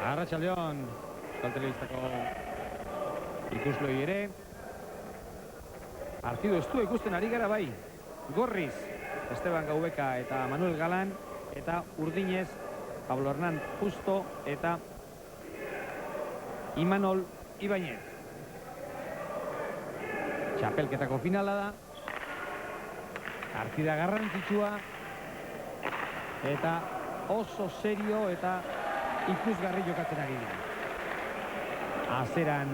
Arratsaldeon, Euskal Telebistako ikusloi ere. Partidu estua ikusten ari gara bai. Gorriz, Esteban Gaubeka eta Manuel Galan, eta urdinez, Pablo Hernán Justo eta Imanol Ibañez. Txapelketako finala da. Partida garrantzitsua eta oso serio eta ikusgarri jokatzen ari dira. Azeran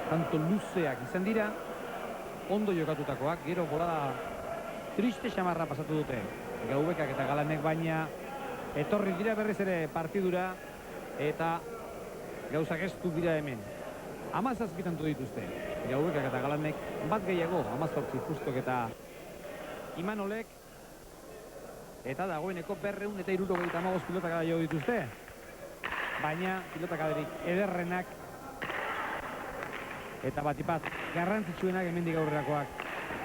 tanto luzeak izan dira, ondo jokatutakoak, gero bolada triste xamarra pasatu dute Gaubekak eta Galanek, baina etorri dira berriz ere partidura eta gauzak ez du dira hemen. 17 tanto dituzte Gaubekak eta Galanek, bat gehiago 18 Justok eta Imanolek, eta dagoeneko 275 pilotakada jo dituzte, baina pilotakadarik ederrenak eta batipat garrantzitsuenak hemendik aurrerakoak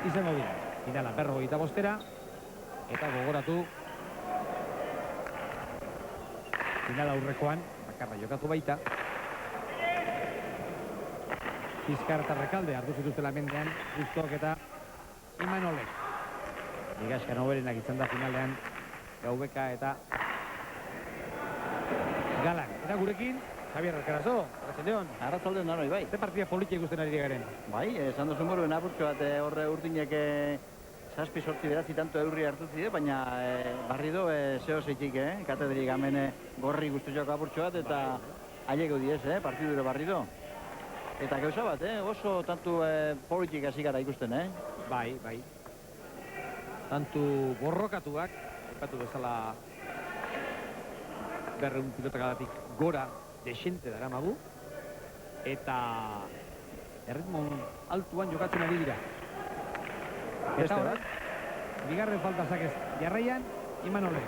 izango dira. Finala 45 eta gogoratu finala aurrekoan bakarra jokatu baita. Bizkar eta Rekalde hartu zituztela mendean Justok eta Imanolek. Ligaxkan hoberenak izan da finalean Gaubeka eta Galan. Eta gurekin Javier Alcarazo, arratsaldeon. Arratsaldeon naroi, bai. Ze partida politia ikusten ari garen? Bai, esan duzu moruen apurtxo bat horre urdinek 7-8 tanto eurri hartu zide, baina barrido zeo zeitik, katedrik hemen gorri guztiak apurtxo bat, eta aiego diez, partidure barrido. Eta gauza bat, oso tanto politik hasi gara ikusten, Bai, bai. Tantu borrokatuak, epatu bezala 200 pilotakadatik gora desente daramagu, eta erritmo altuan jokatzen ari dira. Eta horrek, bigarren falta zakez jarraian, Imanole.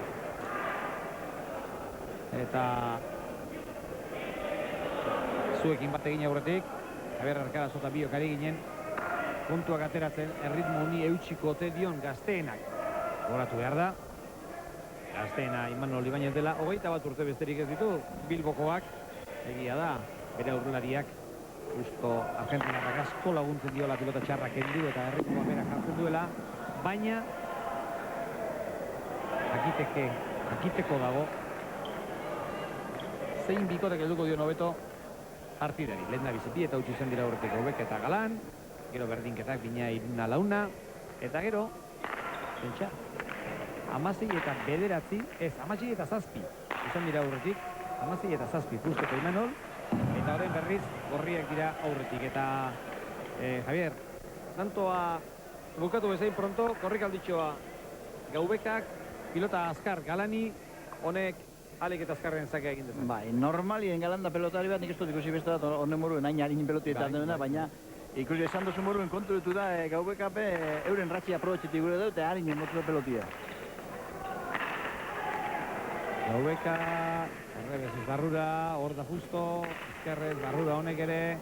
Eta zuekin bat egin aurretik, Javier Alcarazo eta biok ari ginen, puntuak ateratzen, erritmo honi eutxiko ote dion Gazteenak. Goratu behar da. Gazteena Imanol Ibañez dela, 21 urte besterik ez ditu, Bilbokoak, egia da, bere aurrelariak, justo Argentinarrak asko laguntzen diola pilota txarrak kendu eta erritmoa bera jartzen duela, baina akiteko dago, zein bikotek helduko dio hobeto partidari. Lehen da bizipi eta utzi zen dira horretik Gaubek eta Galan, gero berdinketak bina iruna launa, eta gero, pentsa, 16 eta 9, ez, 16 eta 7, izan dira aurretik, 16 eta 7, Justo eta Imanol, eta horren berriz, gorriak dira aurretik, eta Javier, tantoa bukatu bezain pronto, korrikalditxoa Gaubekak, pilota azkar Galani, honek alik eta azkarren zakea egin dezen. Bai, normalien Galanda pelotari bat, nik ez dut ikusi beste bat, honen moruen, hain harin pelotietan dena, baina ikusi esan duzu moruen konturetu da, Gaubekape euren ratxi aprobetxetik gure dut, eta harin motu pelotia. Gaubeka, errebez ez barrura, hor da Justo, ezkerrez barrura honek ere.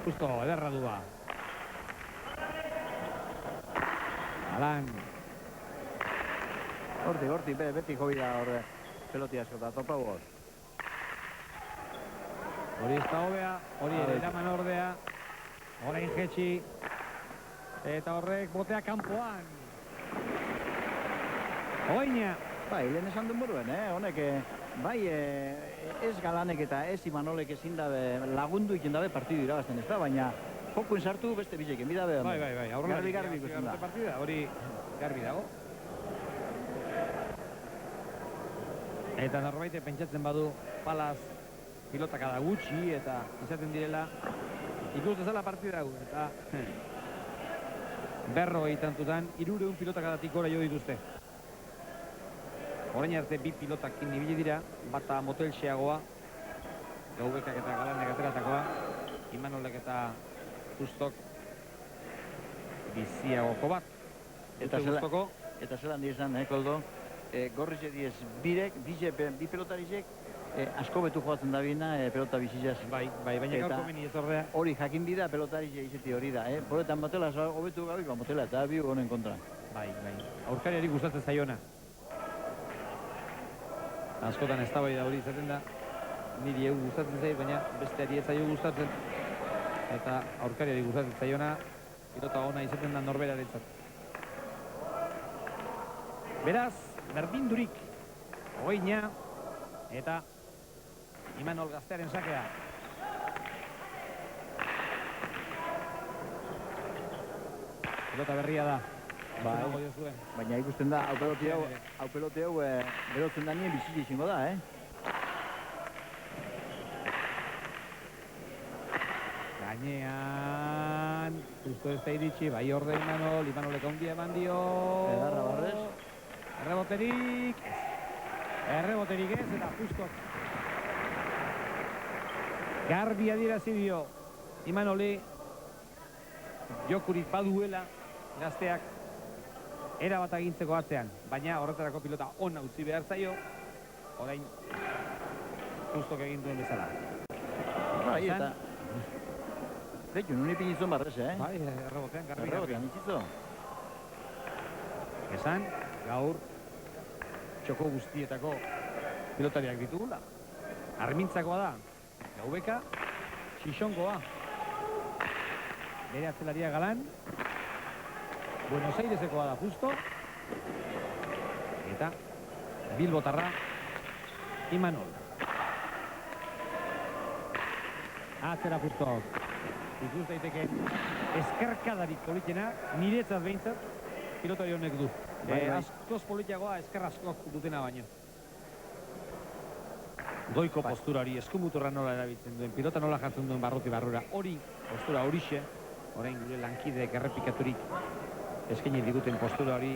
Justo, ederra du ba. Alan. Horti, beti jobi da horre pelotia askota, topa goz. Hori ez da hobea, hori ere eraman ordea, orain jetxi, eta horrek botea kanpoan. Oina! Bai, lehen esan duen moruen, honek, bai, ez Galanek eta ez Imanolek ezin dabe lagundu ikin dabe partidu irabazten ez da, baina jokuen sartu beste bizekin, bidabe. Bai, garbi ikusten da. Partida, hori garbi dago. Eta norbait pentsatzen badu palaz pilotakada gutxi eta izaten direla ikus dezala partida hau, eta 40 tantutan 300 pilotakadatik gora jo dituzte. Orain arte 2 pilotakin ibili dira, bata motelxeagoa, Gaubekak eta Galanek ateratakoa, Imanolek eta Justok biziagoko bat. Eta zelan dizan, Koldo, gorriz ediez bi pelotarizek asko betu joatzen da bina pelota bizizaz. Bai, baina gaurko meni ez ordea. Hori jakin bida pelotarize izeti hori da, Boretan motela hobetu gabi, motela eta bi honen kontra. Bai, aurkariari gustatzen zaiona. Askotan eztabaida hori izaten da. Niri egu gustatzen zait, baina besteari ez zaio gustatzen. Eta aurkariari gustatzen zaiona, pilota ona izaten da norberarentzat. Beraz, berdindurik. Ogeina eta Imanol Gaztearen sakea. Pilota berria da. Baina ikusten da, hau pelote hau berotzen da nien bizitza izango da, Gainean, justo ez da iritsi, bai orde Imanolek handia eman dio. Edarra barrez. Erreboterik ez, eta justo. Garbi adierazi dio Imanoli jokurik baduela Gazteak erabat agintzeko atzean, baina horretarako pilota ona utzi behar zaio, orain justok egin duen bezala. Bai, eta Zeitu, nun ipinizun barrez, Bai, errebotean, garbi. Errebotean, itxitzo. Esan, gaur txoko guztietako pilotariak ditugula. Armintzakoa da, Gaubeka, Xixongoa. Bere atzelaria Galan. Buenos Airesekoa da justo. Eta Bilbotarra Imanol. Atzera justo. Ikus daiteke eskerkadarik politena, niretzat behintzat, pilotari honek du. Askoz politiagoa esker askok dutena baino. Goiko posturari, eskumuturra nola erabiltzen duen, pilota nola jartzen duen barruti barrura. Hori, postura horixe, orain gure lankideek errepikaturik eskaini diguten postura hori,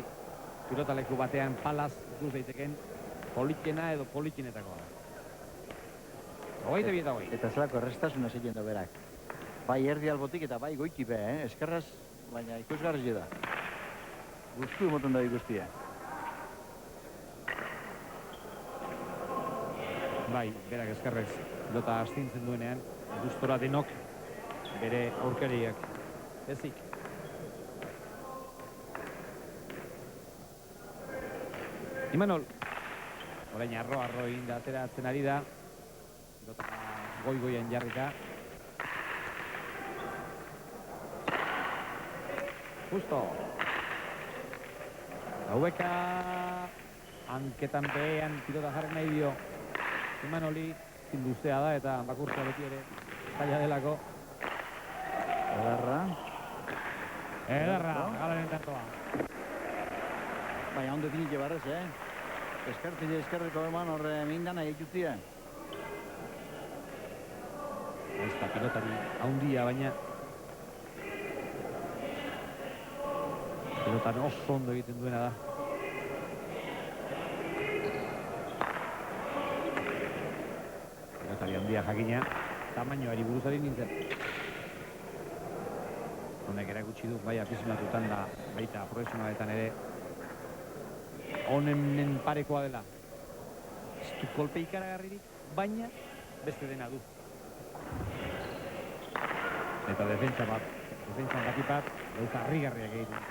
pilotaleku batean palaz ikus daiteken politena edo politenetakoa. Hogeite bieta hogei. Eta zelako errestasuna zeiten da berak. Bai erdi albotik eta bai goitipe, eskerraz, baina ikusgarri da. Guztu emoten da guztia. Bai, berak eskerrez, pilota astintzen duenean, gustora denok bere aurkariak ezik. Imanol, orain arro egin da ateratzen ari da, pilota goi-goian jarrita. Justo. Gaubeka hanketan behean pilota jarri nahi dio Imanoli, zinduzea da eta bakurtza beti ere zaila delako. Edarra, Galaren tantoa. Baina ondo finitxe barrez, eskerreko eman horre mindan nahi ikutzia. Ez da pilotari haundia, baina pilotan oso ondo egiten duena da. Pilotari handia jakina, tamainoari buruzari nintzen. Honek erakutsi du, bai aficionatutan da, baita profesionaletan ere, honen parekoa dela. Ez du kolpe ikaragarririk, baina beste dena du. Eta defentsan gatipat, gauza harrigarriak egiten.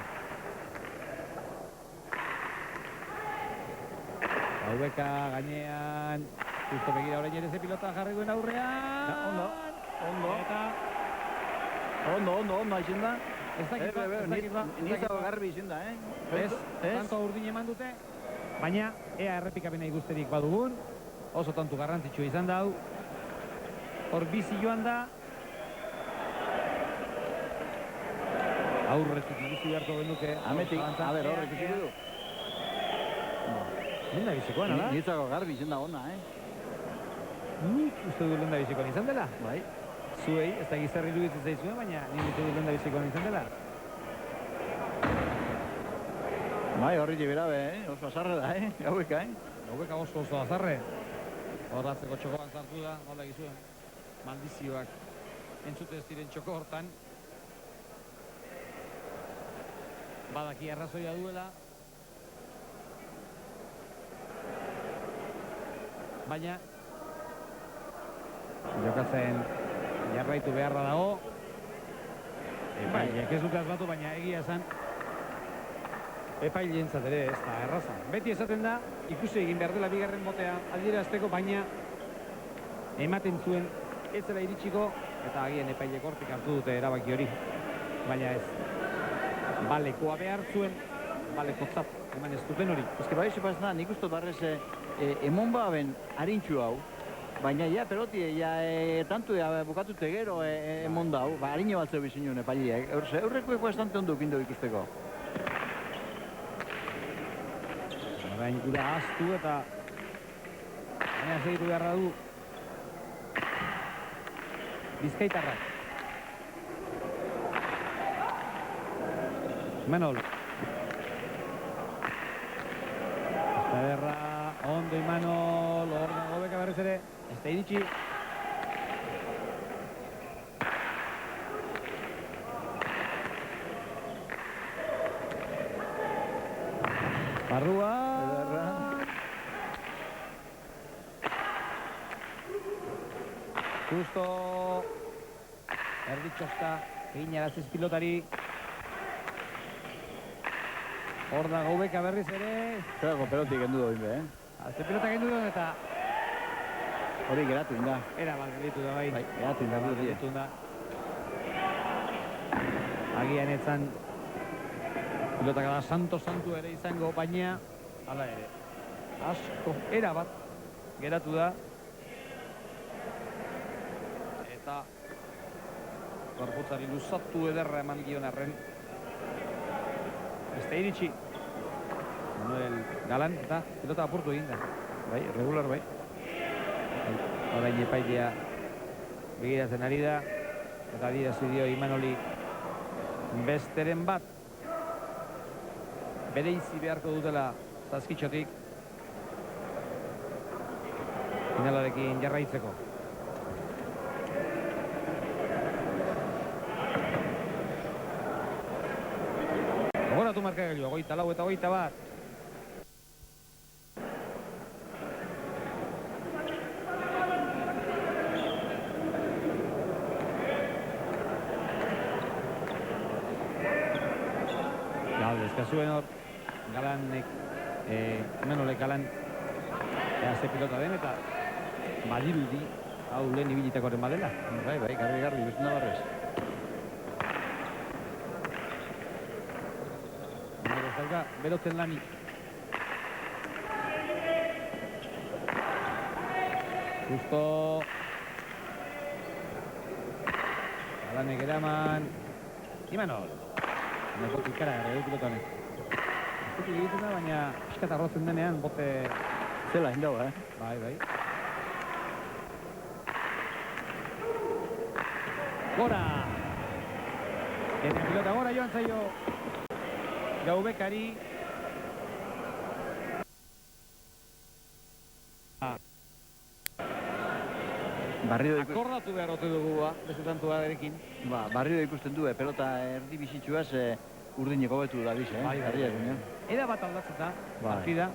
Gaubeka gainean, justo begira orain ere ze pilota jarri duen aurrean. Ondo, haixen da. Ez dakit ba. Nizago garbi izin da, Ez, tanto urdin eman dute, baina ea errepikapena ikusterik badugun, oso tantu garrantzitsua izan da hau. Hor bizi joan da. Aurretik ikusi beharko genuke. Ametik, horrek ikusi du. Lenda bizikoan, ala? Nizago garbi izin da ona, Nik uste du lenda bizikoan izan dela. Bai. Zuei, ez da gizarri dugitzen zaizuen, baina nik uste du lenda bizikoan izan dela. Bai, horri jibera oso azarre da, Gaubeka, Gaubeka oso azarre. Horratzeko txokoan zartu da, hola egizuen. Maldizioak entzute ez diren txoko hortan. Badaki arrazoia duela. Baina jokatzen jarraitu beharra dago. Epaileak ez dute asmatu, baina egia esan Epaileentzat ere ez da erraza. Beti esaten da, ikusi egin behar dela bigarren botea adierazteko, baina ematen zuen ez zela iritsiko, eta agian epailek hortik hartu dute erabaki hori. Baina ez, balekoa behar zuen, balekotzat eman ez duten hori. Ez que bai, sepazna, nik uste barrez emon baben harintxu hau, baina ja, peloti, ja, tantu bukatute gero emon dau, ba, harino batzeu bizinuen epailiek. Eurreko bastante ondo ukindu ikusteko. Orain gura astu eta baina segitu beharra du Bizkaitarrak. Imanol. Ederra, ondo Imanol, hor dago beka berriz ere, ez da iritsi. Barrua. Justo erditxosta egin araziz pilotari. Hor da gaubeka berriz ere. Zerako pelotik gendu doin be, Azte pilota gendu duen eta hori geratu inda. era bat gelditu da bai. Bai, geratu inda. Gelditu da. Agian etzan pilota gara santu ere izango, baina hala ere. Asko era bat geratu da. Eta gorputzari luzatu ederra eman dion arren. Ez da iritsi. Manuel Galan eta pilota apurtu egin da. Bai, regular bai. Orain epailea begiratzen ari da. Eta adirazi dio Imanoli besteren bat. Bereizi beharko dutela Zaskitxotik. Finalarekin jarraitzeko. Gogoratu markagailua, 24 eta 21. Zuen hor, Galanek, Imanolek Galan ze pilota den eta badirudi hau lehen ibilitakoaren badela. Bai, garbi, bizten da barrez. Baina dauka, berotzen lanik. Justo Galanek eraman Imanol. Nekotik ikara gara edo pilotanek. Nekotik egiten da, baina piskat arrotzen denean bote... Zela, indau, Bai. Gora! Eta pilota gora joan zaio Gaubekari. Akordatu behar ote dugu beste tantua erekin. Barrio ikusten du, pelota erdi bizitxuaz urdineko betu da biz, Bai. Eda bat aldatzeta, partida.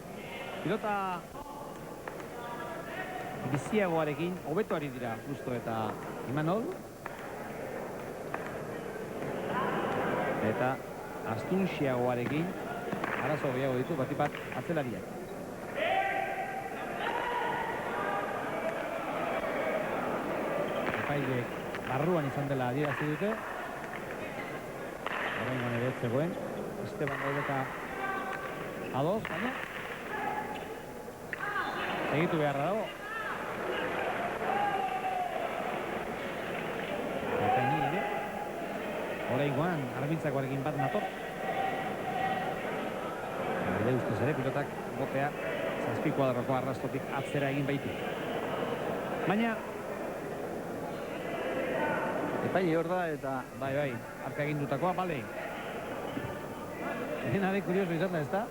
Pilota biziagoarekin, hobetoari dira Justo eta Imanol. Eta astunxiagoarekin arazo gehiago ditu batipat atzelariak. Epailek barruan izan dela adierazi dute. Horrengan ere zegoen. Esteban Gaubeka ados, baina segitu beharra dago. Eta ni ere oraingoan arbitzakoarekin bat nator. Nire ustez ere pilotak botea 7 kuadroko arrastotik atzera egin baitu. Baina epaile hor da eta... Bai, arka egin dutakoa, bale. Dena de kurioso izan da, ez da?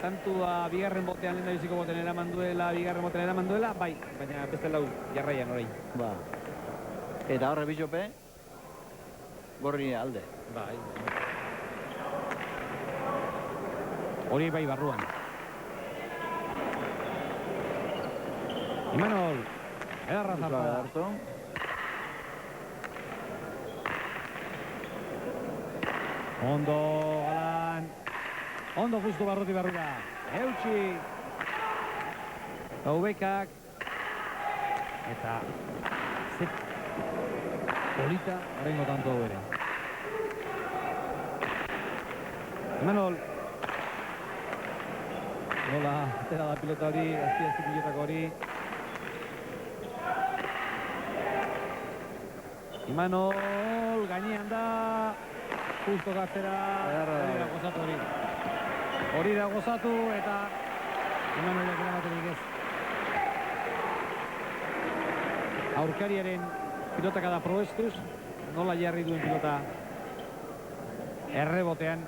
Tantua bigarren botean lehen da biziko boten eraman duela, bigarren boten eraman duela, bai, baina beste lau jarraian orain. Ba. Eta horre bizope, gorri alde. Bai. Hori bai barruan. Imanol, edarra zarpa. Ondo, Galan. Ondo justu barruti barrura. Eutxi. Gaubekak. Eta zet polita horrengo tanto hau ere. Imanol. Nola, atera da pilota hori, azti pilotako hori. Imanol, gainean da. Justo gatzera. Hori da gozatu hori. Hori da gozatu eta Imanolek eramaterik ez. Aurkariaren pilotaka da proestuz, nola jarri duen pilota errebotean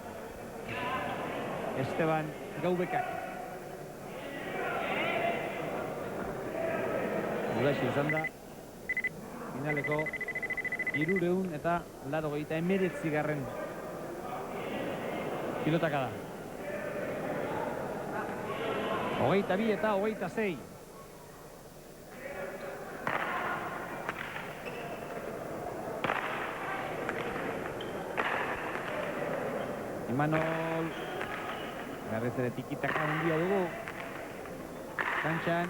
Esteban Gaubekak. Guraxi izan da, finaleko 389. Pilotaka da. 22 eta 26. Imanol berriz ere tikitaka handia dugu kantxan.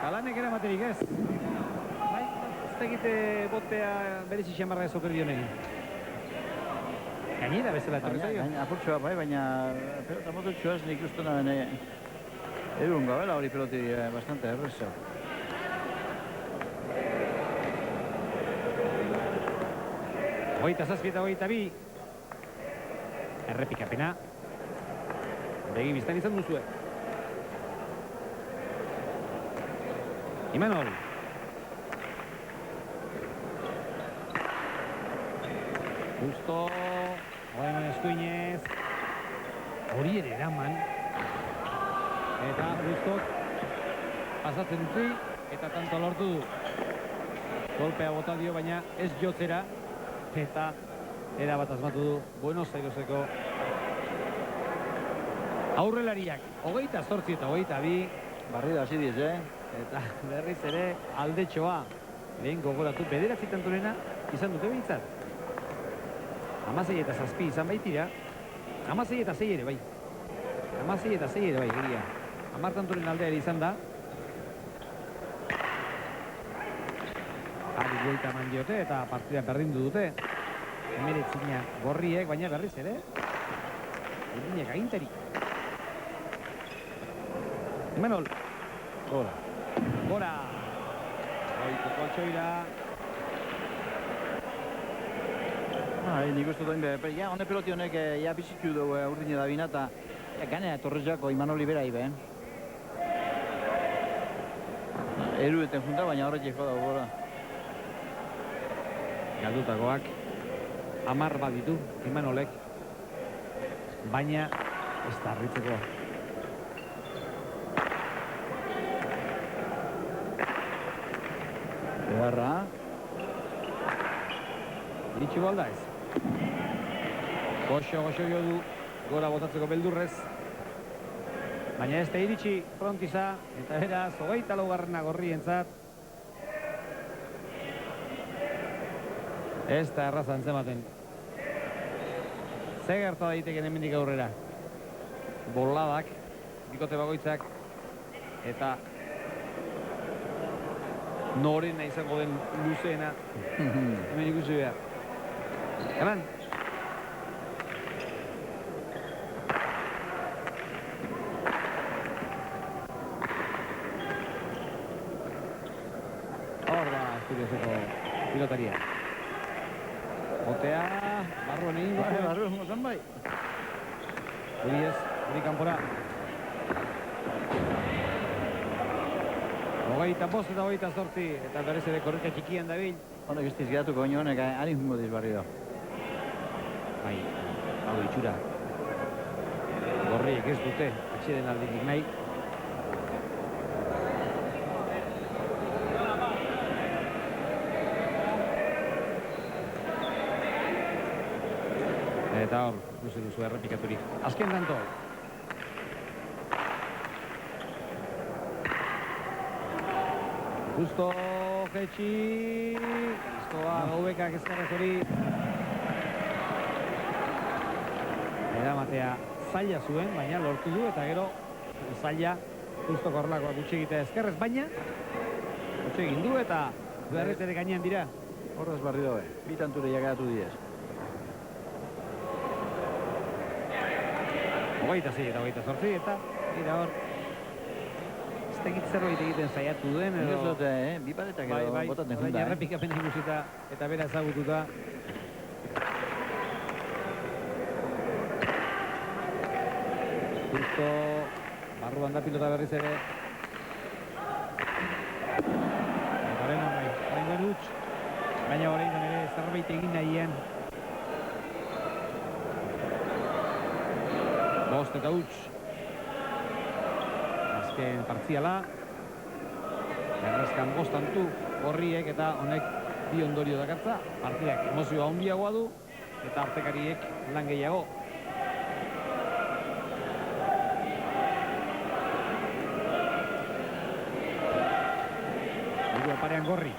Kalanek eramaterik ez. Bai, ez tegite botea berezi xamarra ez oker dionen. Gainera bezala etorri zaio. Apurtxoa bai, baina pelota mototxoaz nik ustena bene edun gabela hori peloti bastante erreza. Hogeita zazpi eta 22. Errepikapena. Begi biztan izan duzue. Imanol. Justo. Horremen eskuinez. Hori ere eraman. Eta Justok pasatzen utzi. Eta tanto lortu du. Golpea bota dio, baina ez jotzera. Eta era bat asmatu du Buenos Aireseko aurrelariak. 28 eta 22. Barrida hasi diez, Eta berriz ere aldetxoa. Lehen gogoratu, 9 tantorena izan dute behintzat. 16 eta 7 izan baitira. 16 eta 6 ere bai. 16 eta 6 ere bai, geria. 10 tantoren aldeari izan da. Ari buelta eman diote eta partida berdindu dute. Emeretzina gorriek, baina berriz ere. Urdinek agintari. Imanol. Gora. Gora. Oiko koltsoira. Nik uste duen ja, hone peloti honek ja bizitu du urdine da bina eta ganea torrezako Imanoli bera ibe. Erueten junta, baina horretxeko da gora. Galdutakoak 10 bat ditu Imanolek, baina ez da harritzeko. Beharra. Iritsi balda ez. Goxo jo du gora botatzeko beldurrez. Baina ez da iritsi frontiza eta beraz 24. gorrientzat. Ez da erraza antzematen. Ze gerta daiteken hemendik aurrera. Boladak, bikote bagoitzak, eta norena izango den luzeena hemen ikusi behar. Eman. Hor da Asturiaseko pilotaria. Botea, barruan egin Bai, barruan mozan bai. Hori ez, hori kanpora. 25 eta 28, eta berez ere korrika txikian dabil. Honek ez dizgatuko baino honek harin jungo dizbarri da. Bai, hau itxura. Gorriek ez dute, atxeden aldetik nahi. Eta hor, ikusi duzu errepikaturik. Azken tanto. Justo jetxi. Listoa, Gaubekak ezkarrez hori. eramatea zaila zuen, baina lortu du, eta gero zaila justo korlakoa gutxi egitea ezkerrez, baina gutxi egin du, eta berriz ere gainean dira. Horrez barri dobe, bitanture jagatu diez. 26 eta 28, eta gira hor ez tegit zerbait egiten saiatu duen, Ez edo dute, bi paretak edo botaten orain junta, errepikapen ikusita eta bera ezagututa. Justo barruan da pilota berriz ere. Eta orain huts, baina orain ere zerbait egin nahian. Bost eta huts. Azken partziala. Errezkan bostantu gorriek, eta honek bi ondorio dakartza. Partidak emozioa handiagoa du eta artekariek lan gehiago. Burua parean gorri.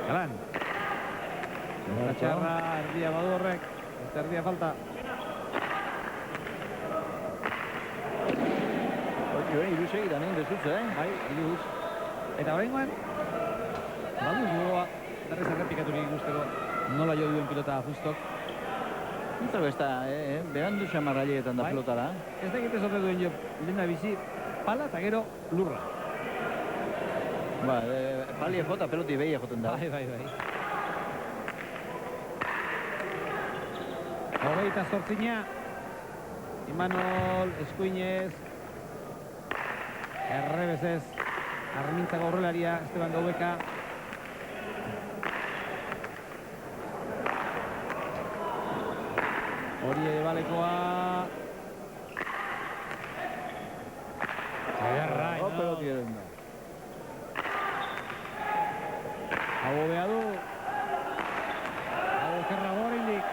Galan. Txarra, erdia badu horrek, ez erdia falta. Iru segidan egin dezutze, Bai, iluz. Eta horrengoan, badu gogoa, berrez errepikaturik ikusteko nola jo duen pilota Justok. Nintzako ez da, behan du xamarraileetan da Bai. pelotara. Ez da egite zote duen jo, lehen bizi, pala eta gero lurra. Ba, palie jota, peloti behia joten da. Bai. Hogeita zortzina. Imanol, eskuinez. Errebezez. Armintzako horrelaria, Esteban Gaubeka. Hori balekoa. Ederra, Peloti eren da. Hau bea du. Hau okerra gorindik.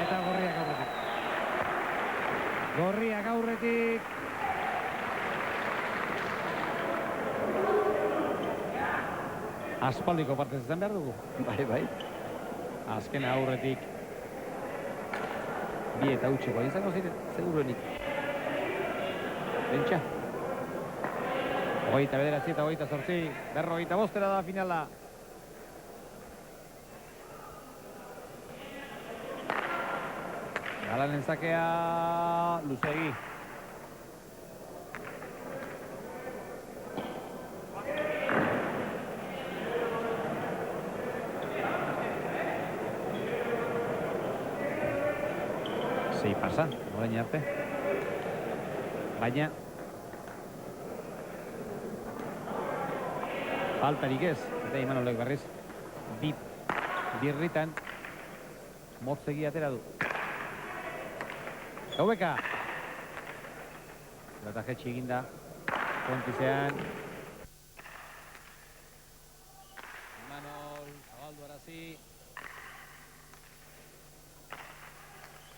Eta gorriak aurretik. Gorriak aurretik. Aspaldiko partez izan behar dugu. Bai. Azken aurretik. Bi eta utxeko izango ziren, seguruenik. Bentsa. 29 eta 28, 45 da finala. Galanen zakea Luzegi. Sei pasa, orain arte. Baina faltarik ez, eta Imanolek berriz birritan motzegi atera du. Gaubeka. Eta jetxi eginda. Kontizean. Imanol, zabaldu arazi.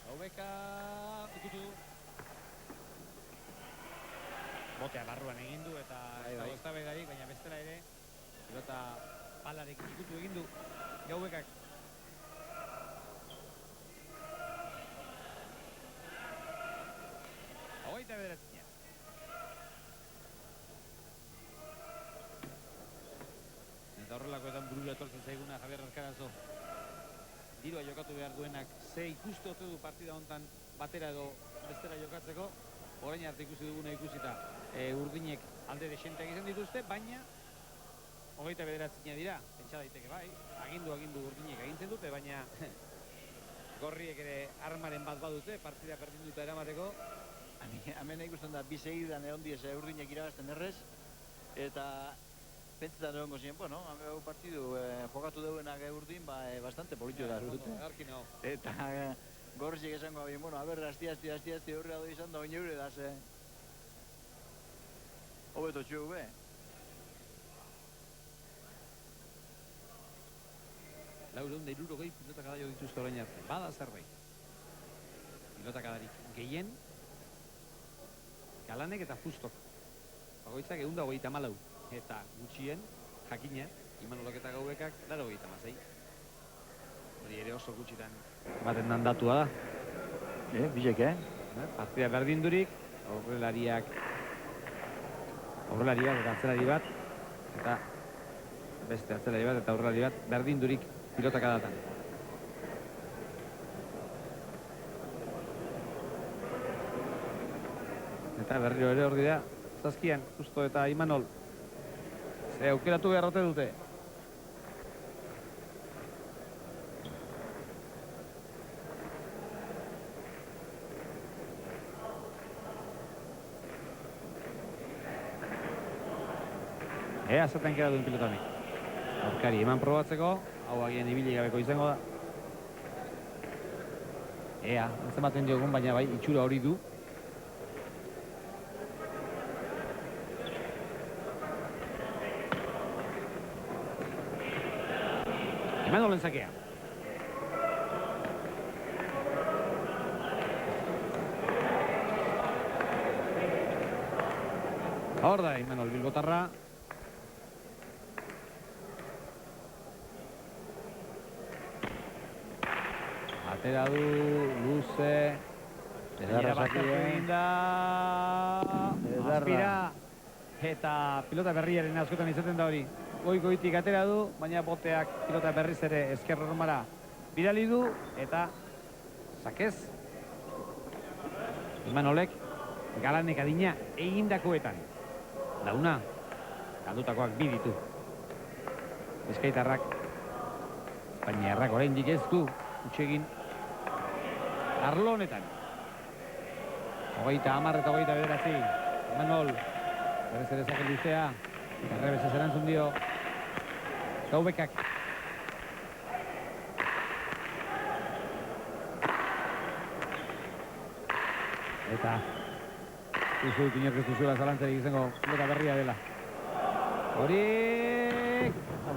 Gaubeka. Ikutu. Botea barruan egin du eta ez da bedarik, baina bestela ere. Pilota palarekin ikutu egin du. Gaubekak. Hogeita bederatzina. Eta horrelakoetan burua etortzen zaiguna Javier Arcarazo. Dirua jokatu behar duenak ze ikustu ote du partida hontan batera edo bestera jokatzeko. Orain arte ikusi duguna ikusita urdinek alde desenteak izan dituzte, baina hogeita bederatzina dira. Pentsa daiteke bai, agindu urdinek agintzen dute, baina gorriek ere armaren bat badute, partida berdinduta eramateko. Hemen ikusten da, bi segidan egon diez urdinek irabazten errez, eta pentsetan egongo ziren, bueno, hau partidu jokatu deuenak urdin, bastante politu da dute. Eta gorriek esango abien, bueno, a ber, asti horrea do izan da, oin eure da, ze hobeto txugu be. Laurehun eta hirurogei pilotakada jo dituzte orain arte. Bada zerbait. Pilotakadarik gehien Galanek eta Justok. Bagoitzak 124. Eta gutxien, jakina, Imanolok eta Gaubekak, 86. Hori ere oso gutxitan baten dan datua da. Bizek, Partida berdindurik, aurrelariak eta atzelari bat, eta beste atzelari bat eta aurrelari bat berdindurik pilotak adatan. Eta berriro ere hor dira, zazkian, Justo eta Imanol. Ze aukeratu beharrote dute. Ea zaten kera duen pilotanik. Aurkari eman probatzeko, hau agian ibili gabeko izango da. Ea, antzematen diogun, baina bai, itxura hori du. Imanolen zakea. Hor da, Imanol bilbotarra. Atera du, luze. Gainera baztertu egin da. Aspira. Eta pilota berriaren askotan izaten da hori. Goitik atera du, baina boteak pilota berriz ere ezker hormara bidali du, eta zakez. Imanolek Galanek adina egindakoetan. Launa, galdutakoak bi ditu. Bizkaitarrak, Espainiarrak oraindik ez du utxegin arlo honetan. 30 eta 29. Imanol, berez ere zake luzea, errebesez erantzun dio Gaubekak. Eta uzut inork ez duzuela zalantzarik izango pilota berria dela. Horiek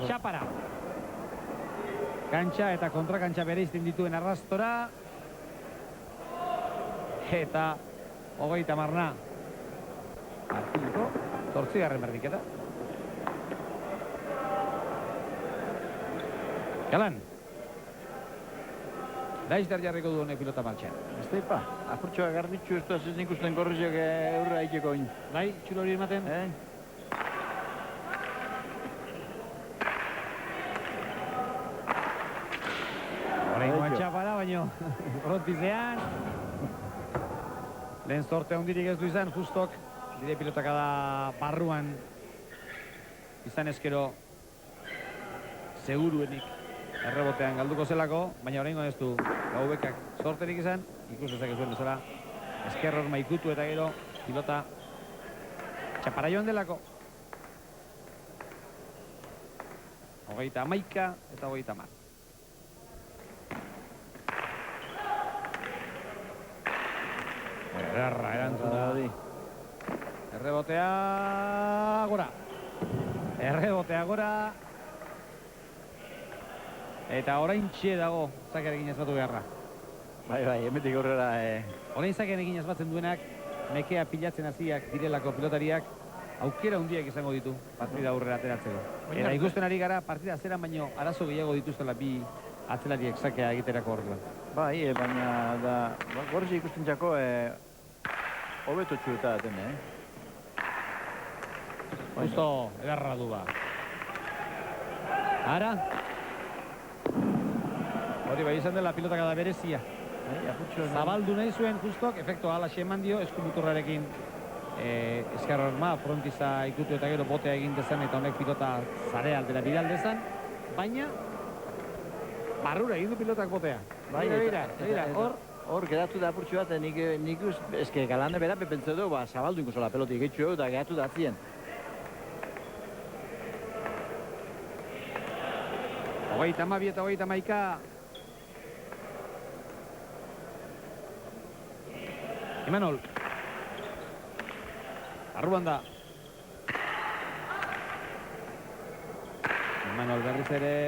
xapara. Kantxa eta kontrakantxa bereizten dituen arrastora. Eta 30. Artiliko, 8. berdiketa. Galan. Laizter jarriko du honek pilota martxan. Ez da ipa, apurtxoa garbitxu ez da ez ikusten gorrizek eurra haiteko in. Bai, txulo hori ematen. Horrengo atxapara, baino frontizean. Lehen zorte hondirik ez du izan, Justok. Bide pilotaka da barruan. Izan eskero seguruenik errebotean galduko zelako, baina horrengo ez du Gaubekak sorterik izan, ikus ezak zuen bezala eskerror maikutu eta gero pilota txapara joan delako. 31 eta 30. Erra erantzuna. Errebotea gora. Errebotea gora. Eta orain txe dago zakearekin ezbatu beharra. Bai, emetik horrela. Orain zakearekin ezbatzen duenak, nekea pilatzen hasiak direlako pilotariak, aukera hundiak izango ditu partida aurrera ateratzeko. Eta ikusten ari gara partida zeran baino arazo gehiago dituztela bi atzelariek zakea egiterako orduan. Bai, baina da gorzi ikusten txako hobeto txueta daten, Justo edarra du ba. Ara? Hori bai izan dela pilotaka da berezia. Zabaldu nahi zuen Justok, efektu alaxe eman dio, eskumuturrarekin eskarra horma, frontiza ikutu eta gero botea egin dezan eta honek pilota zare aldera bidaldezan, baina barrura egin du pilotak botea. Beira, hor geratu da apurtxo bat, nik eske Galane bera pepentze du, zabaldu inkusola pelotik egitxu eta geratu da atzien. 32 eta 31. Imanol. Arruan da. Imanol berriz ere.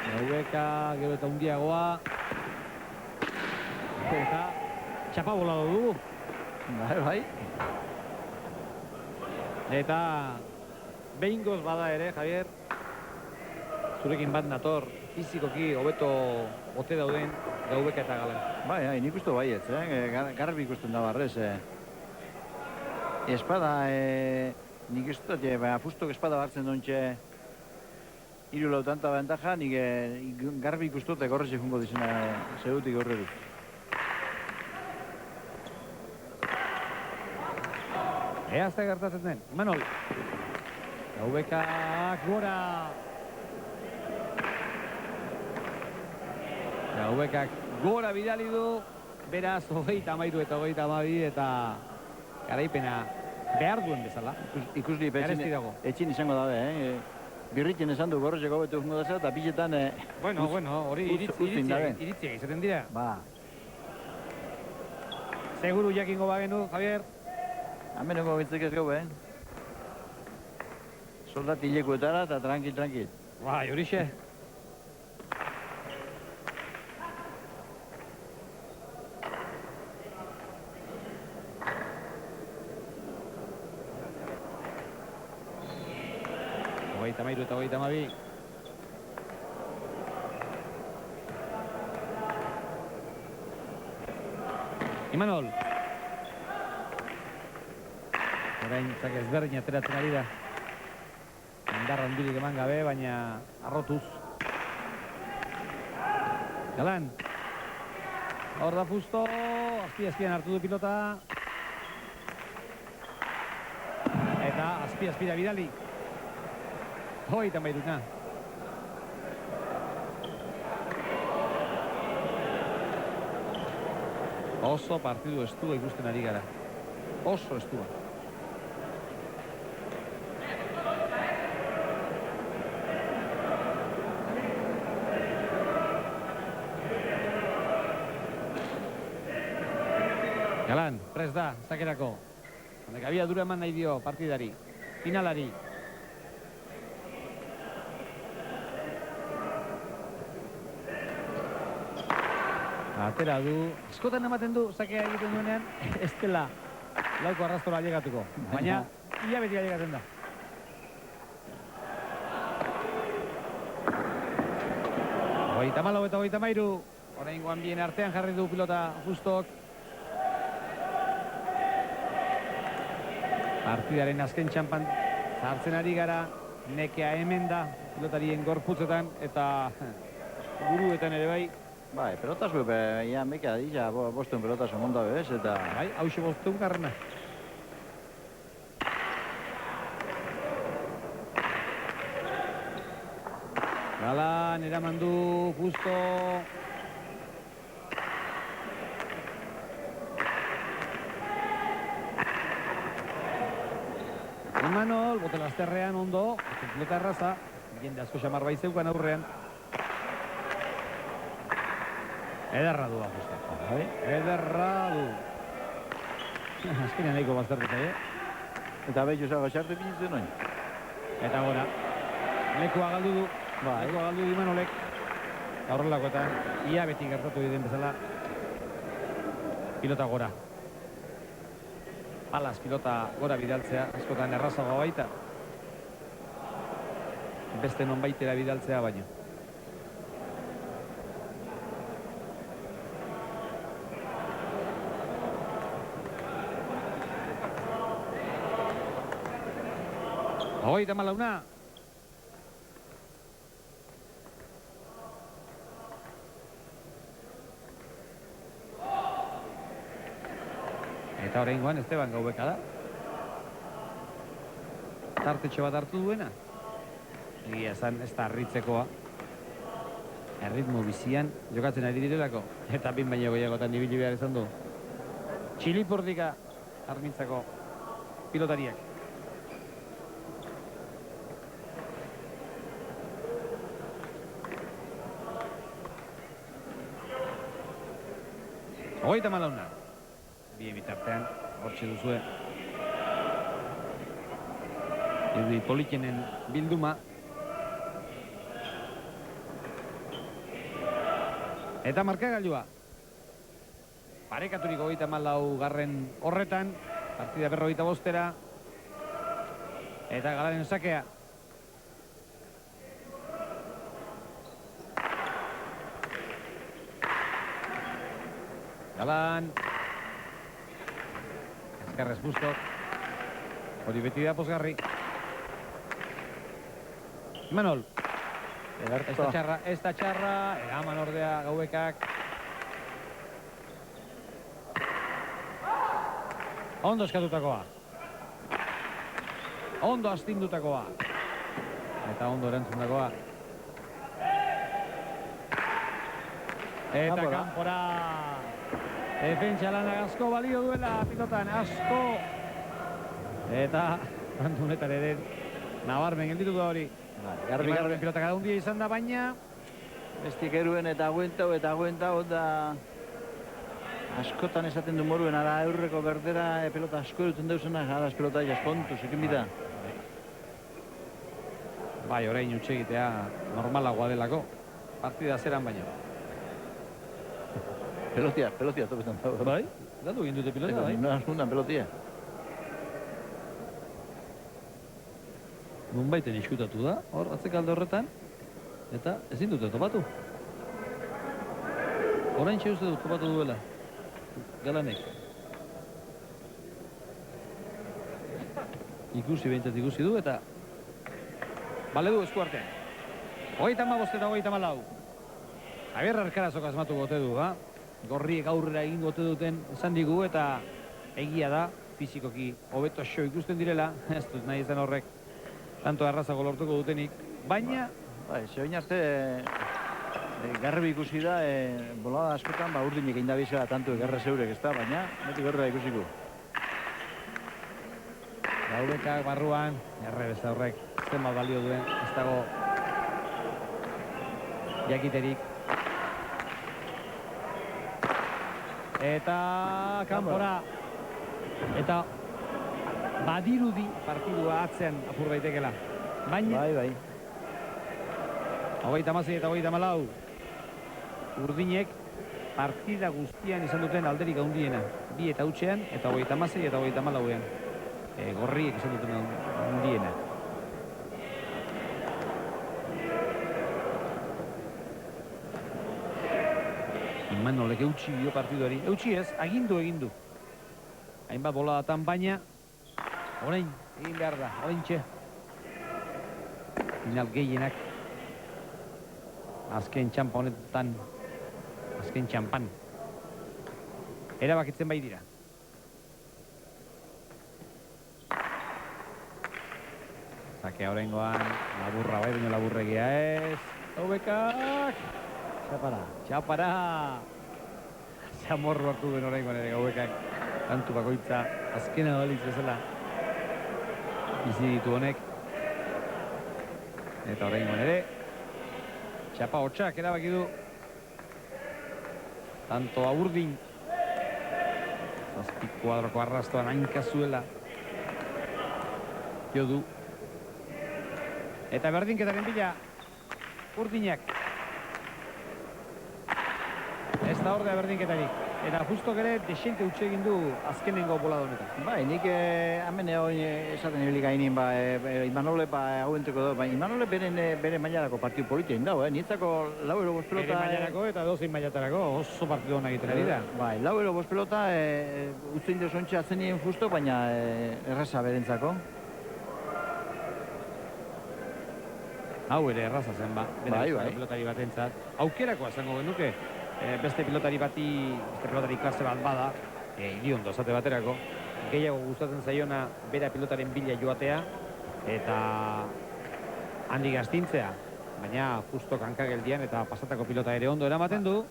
Gaubeka, gero eta hundiagoa. Eta txapa bolado dugu. Bai. Eta behingoz bada ere, Javier, zurekin bat nator, fizikoki hobeto ote dauden Gaubeka eta Galan. Bai, nik uste baietz, garbi ikusten da barrez. Espada, nik uste, Fustok espada hartzen dontxe 3 tanta ventaja, nik garbi ikustote gorrez jungo dizena zeutik horredu. Ea azte gertatzen den, Imanol. Gaubekak gora. Gaubekak gora bidali du, beraz 33 eta 32 eta garaipena behar duen bezala. Ikusli Garesti dago. etxin izango dabe, birritzen esan du gorrezeko betu jungo da eta biletan... Bueno, hori iritziak izaten dira. Ba, Seguru jakingo bagenu, Javier. ameneko bintzek ez gau, Soldati hilekuetara eta tranquil. Bai, horixe. Hogeita mairu eta hogeita amabi. Imanol. Orain zak ezberdin ateratzen ari da. Indarra handirik eman gabe, baina arrotuz. Galan. Hor da Fusto. Azpi-azpian hartu du pilota. Eta azpi-azpira bidali. Hogeita mairuna. Oso partidu estua ikusten ari gara. Oso estua. Galan, prest da, zakerako. Honek abiadura eman nahi dio partidari. Finalari. Atera du, askotan ematen du zakea egiten duenean, ez dela lauko arrastora ailegatuko, baina ia beti ailegatzen da. Hogeita malau eta hogeita mairu, oraingoan bien artean jarri du pilota Fustok. Partidaren azken txampan zartzen ari gara, nekea hemen da pilotarien gorputzetan eta buruetan ere bai. Bai, pelotas gupe, ia meka dira, bostuen pelotas omonda bez, eta... Bai, hause bostuen garrana. Galan, eraman du Fusto. Imanol, botelazterrean ondo, pilota erraza, jende asko xamar bai zeukan aurrean. Ederra du Fusto. Ederra du. Azkenean nahiko baztertuta, Eta behitu zago xarte pinitzen noin. Eta gora. Lekua galdu du. Lekua galdu du Imanolek. Horrelakoetan, ia beti gertatu den bezala. Pilota gora. Palaz pilota gora bidaltzea, askotan errazagoa baita. Beste non baitera bidaltzea baino. Hogeita malauna. Eta oraingoan Esteban Gaubeka da. Tartetxo bat hartu duena. Egia esan ez da harritzekoa. Erritmo bizian jokatzen ari direlako. Eta bin baino gehiagotan ibili behar izan du. Txilipurdika armintzako pilotariak. Hogeita malauna. Bien bitartean, hortxe duzue. Edu Politxenen bilduma. Eta markagailua. Parekaturiko 34 garren horretan. Partida 45 bostera. Eta Galanen sakea. Galan. Eskerrez Bustok. Hori beti da posgarri. Imanol. Ez da txarra. Eraman ordea Gaubekak. Ondo eskatutakoa. Ondo astindutakoa. Eta ondo erantzundakoa. Eta kanpora. Defentsa lanak asko balio duela pilotan, asko. Eta kantunetan ere nabarmen gelditu da hori. Garbi. Pilotak adundia izan da, baina Bestik eruen eta aguenta, da askotan esaten du moruen, ara aurreko berdera pelota asko eruten deusenak, ara pelota jaskontu, sekin bida. bai, orain utxegitea normalagoa delako. Partida zeran baina. Pelotia, topetan dago. Bai, galdu egin dute pilota, bai. Nunan pelotia. Nunbaiten iskutatu da, hor, atzekalde horretan, eta ezin dute topatu. Orain uste dut topatu duela, Galanek. Ikusi du, eta bale du esku artean. 35 eta 34. Javier Arkarazok asmatu gote du, ba? Gorriek aurrera egin gote duten esan digu, eta egia da, fizikoki hobeto xo ikusten direla, ez dut nahi izan horrek, tanto arrazago lortuko dutenik, baina... Bai, zehoin arte, garbi ikusi da, bolada askotan, urdinek egin da bizela, tanto egarra zeurek ez da, baina, beti gerra ikusiko. Gaubekak barruan, errebeza horrek, zenbat balio duen, ez dago jakiterik. Eta kanpora. Eta badirudi partidua atzean apur daitekela. Baina... Bai. 36 eta 34. Urdinek partida guztian izan duten alderik handiena. 2 eta hutsean, eta 36 eta 34ean. Gorriek izan duten handiena. Imanolek eutxi dio partiduari. Eutxi ez, agindu egin du. Hainbat boladatan, baina orain egin behar da, orain txe. Final gehienak azken txampa honetan, azken txampan erabakitzen bai dira. Zakea oraingoan laburra bai, baina laburregia ez. Gaubekak! Txapara! Zamorro hartu duen oraingoan ere Gaubekak. Kantu bakoitza azkena balitz bezala bizi ditu honek. Eta oraingoan ere txapa hotxak erabaki du. Tanto Urdin zazpi kuadroko arrastoan hainkazuela jo du. Eta berdinketaren bila Urdinak. Ez da ordea berdinketarik. Eta justok ere desente utxe egin du azkenengo bolada honetan. Bai, nik hemen esaten ibili gainin, Imanole hauenteko du. Imanole bere mailarako partidu politia indau, Nietzako 4 pelota... Bere mailarako eta 12 mailatarako oso partidu hona egiten ari da. Bai, 4 pelota utzen dio zontxe atzenien justo, baina erraza berentzako. Hau ere erraza zen ba. Bai. Pelotari batentzat. Aukerakoa zango genuke. Beste pilotari klase bat bada, iriondo esate baterako, gehiago gustatzen zaiona bera pilotaren bila joatea, eta handik astintzea, baina justo kankageldian eta pasatako pilota ere ondo eramaten du,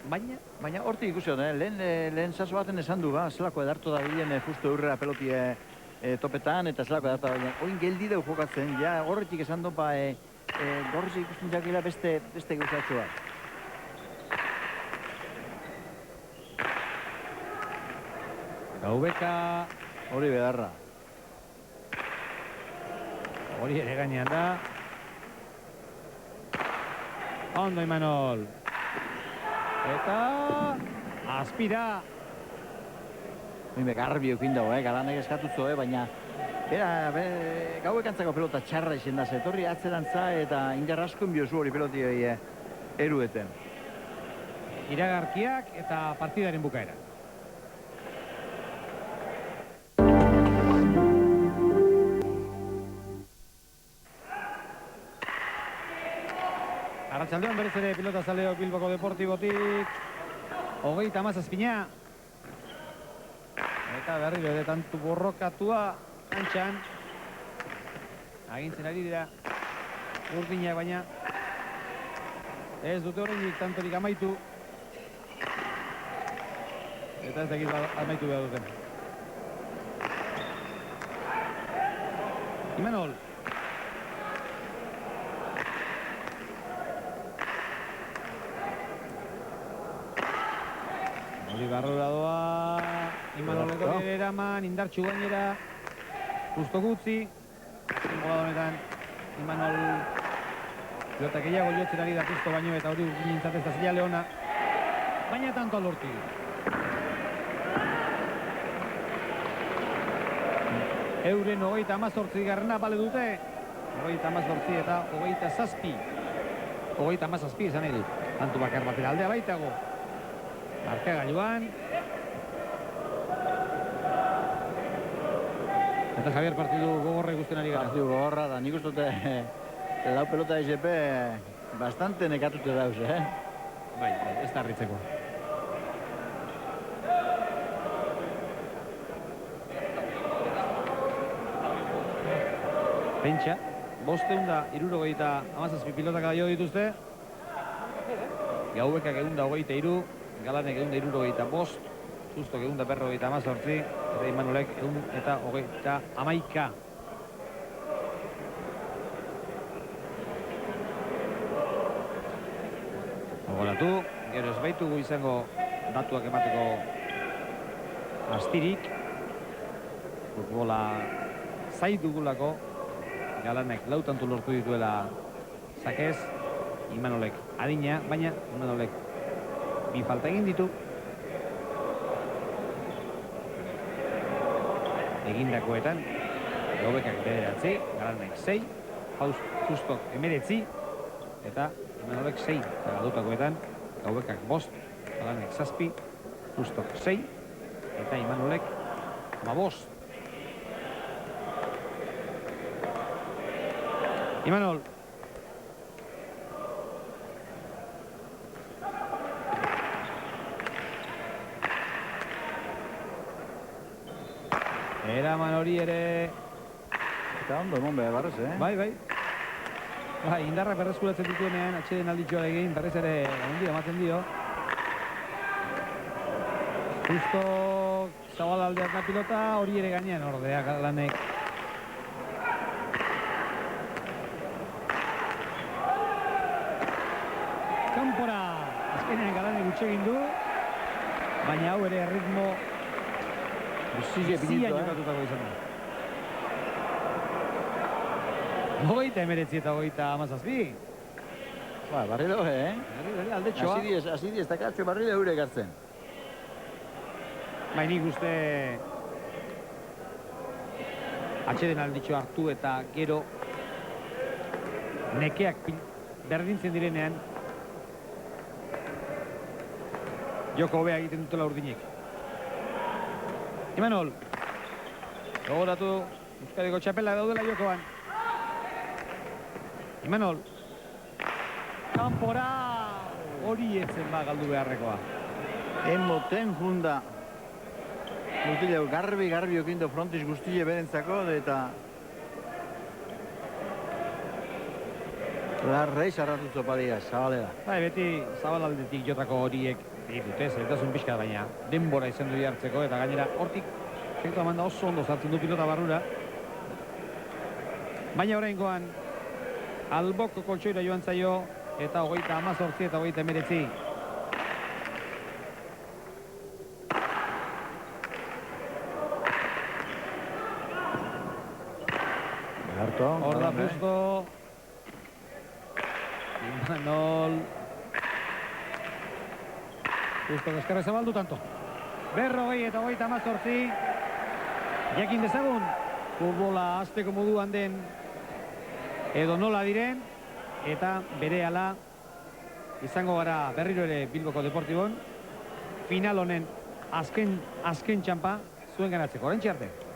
baina hortik ikusi hon, lehen saso baten esan du, zelako edartu da bilen justo eurrera pelotie topetan, eta zelako edartu da bilen, oin geldi deu jokatzen, ja horretik esan du, gorriz ikusten jakila beste gauzatxo bat. Gaubeka hori beharra. Hori ere gainean da. Ondo Imanol. Eta azpira. Garbi eukin dago, Galanek eskatutzo, baina Gauek antzako pelota txarra izen da, etorri atzerantza eta indar asko inbiozu hori pelotioi erueten. Iragarkiak eta partidaren bukaera. Arratsaldean berriz ere pilota zaleo Bilboko Deportibotik. 37. Eta berriro ere tantu borrokatua antxan. Agintzen ari dira urdinak, baina ez dute horrenik tantorik amaitu. Eta ez dakit amaitu behar duten. Imanol. Hori barrura doa. Imanoleko ere eraman, indartxu gainera. Justo gutzi. Zingola honetan, Imanol pilotak gehiago jotzen ari da justo baino eta hori nintzatez da zila leona. Baina tanto alortu. Euren 38 garrana bale dute. 38 eta 27. 37 izan nahi dut. Tantu bakar batera aldea baitago. Markagailuan. Eta Javier partidu gogorra ikusten ari gara. Partidu gogorra da, nik uste lau pelota SGP bastante nekatute dauz, Bai, ez da harritzeko. Pentsa, 567 pilotak jo dituzte. Gaubekak 123, Galanek 175, Justok 158, eta Imanolek 131. Ogoratu, gero ez baitugu izango datuak emateko astirik. Futbola zai dugulako. Galanek lautantu lortu dituela zakez. Imanolek adina, baina Imanolek bi falta egin ditu. Egindakoetan Gaubekak 9, Galanek 6, Justok 19 eta Imanolek 6. Eta galdutakoetan Gaubekak 5, Galanek 7, Justok 6 eta Imanolek 5. Imanol. Eraman hori ere. Eta ondo emon behar barrez, Bai. Bai, indarra berreskuratzen dituenean, atxeden alditxoa egin, berrez ere ondia ematen dio. Justo zabal aldeak da pilota, hori ere gainean ordea Galanek. Kanpora, azkenean Galanek gutxegin du, baina hau ere ritmo bizia jokatutako izan da. 29 eta 37. Barrilo, Aldetxoa. Asi diez, eta katxo barrilo eure gartzen. Nik uste atxeden alditxo hartu eta gero nekeak berdintzen direnean joko hobea egiten dutela urdinek. Imanol. Gogoratu Euskadiko txapela daudela jokoan. Imanol. Kanpora. Hori etzen galdu beharrekoa. Emoten junda. Mutileu garbi okindu frontiz guztile berentzako, eta larrei sarratutzo palia, zabalera. Bai, beti zabalaldetik jotako horiek ditute, zailtasun pixka, baina denbora izan du jartzeko, eta gainera hortik sektu amanda oso ondo zartzen du pilota barrura. Baina oraingoan Alboko koltsoira joan zaio, eta 38 eta 39. Hor da Justo. Imanol. Justo eskerra zabaldu tanto. 40 eta 38. Jakin dezagun, futbola hasteko moduan den edo nola diren, eta berehala izango gara berriro ere Bilboko Deportibon final honen azken txampa zuen ganatzeko. Oraintxe arte.